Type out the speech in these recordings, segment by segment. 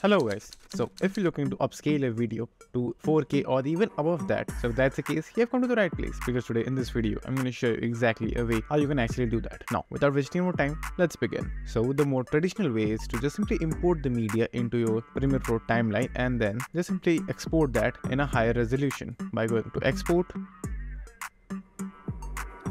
Hello guys, so if you're looking to upscale a video to 4K or even above that, so if that's the case, you have come to the right place, because today in this video, I'm going to show you exactly a way how you can actually do that. Now, without wasting more time, let's begin. So the more traditional way is to just simply import the media into your Premiere Pro timeline and then just simply export that in a higher resolution by going to export.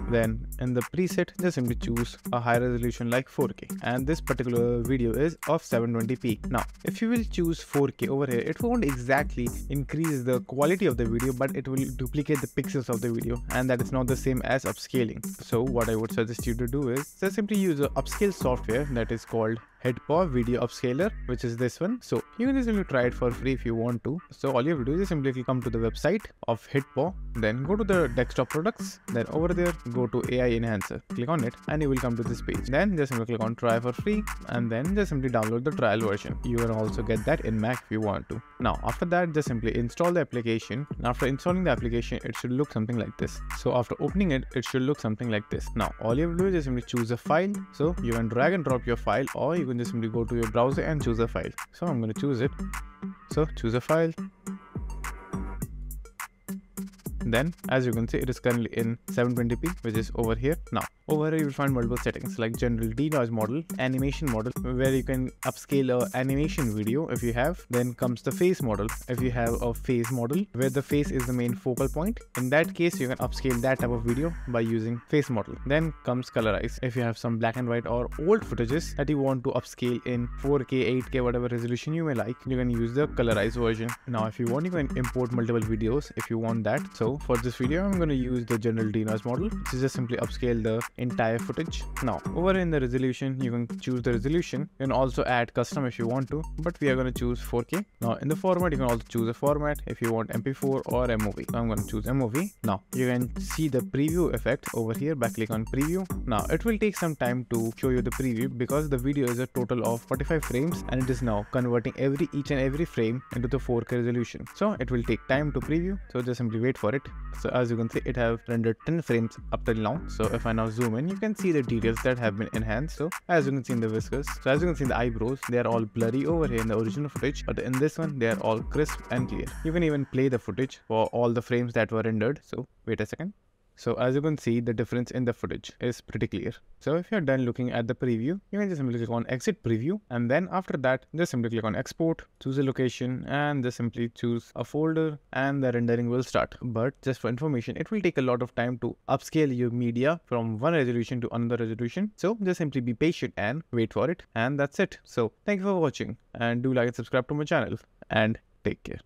Then in the preset, just simply choose a high resolution like 4K, and this particular video is of 720p. Now, if you will choose 4K over here, it won't exactly increase the quality of the video, but it will duplicate the pixels of the video, and that is not the same as upscaling. So what I would suggest you to do is just simply use a upscale software that is called HitPaw Video Upscaler, which is this one. So you can just simply try it for free if you want to. So all you have to do is simply come to the website of HitPaw, then go to the desktop products, then over there go to AI Enhancer, click on it, and you will come to this page. Then just simply click on try for free, and then just simply download the trial version. You can also get that in Mac if you want to. Now after that, just simply install the application. And after installing the application, it should look something like this. So after opening it, it should look something like this. Now all you have to do is just simply choose a file. So you can drag and drop your file, or you can just simply go to your browser and choose a file. So I'm going to choose it. So choose a file. Then as you can see, it is currently in 720p, which is over here. Now over here you will find multiple settings like general denoise model, animation model, where you can upscale a animation video if you have. Then comes the face model, if you have a face model where the face is the main focal point. In that case, you can upscale that type of video by using face model. Then comes colorize, if you have some black and white or old footages that you want to upscale in 4K, 8K, whatever resolution you may like, you can use the colorize version. Now if you want, you can import multiple videos if you want that. So for this video, I'm going to use the general denoise model, which is just simply upscale the entire footage. Now over in the resolution, you can choose the resolution. You can also add custom if you want to, but we are going to choose 4K. Now in the format, you can also choose a format if you want MP4 or MOV. So I'm going to choose MOV. Now you can see the preview effect over here by click on preview. Now it will take some time to show you the preview because the video is a total of 45 frames and it is now converting each and every frame into the 4K resolution. So it will take time to preview. So just simply wait for it. So as you can see, it have rendered 10 frames up till now. So if I now zoom in, you can see the details that have been enhanced. So as you can see in the whiskers, so as you can see in the eyebrows, they are all blurry over here in the original footage, but in this one, they are all crisp and clear. You can even play the footage for all the frames that were rendered. So wait a second. So as you can see, the difference in the footage is pretty clear. So if you're done looking at the preview, you can just simply click on exit preview, and then after that, just simply click on export, choose a location, and just simply choose a folder, and the rendering will start. But just for information, it will take a lot of time to upscale your media from one resolution to another resolution. So just simply be patient and wait for it, and that's it. So thank you for watching, and do like and subscribe to my channel, and take care.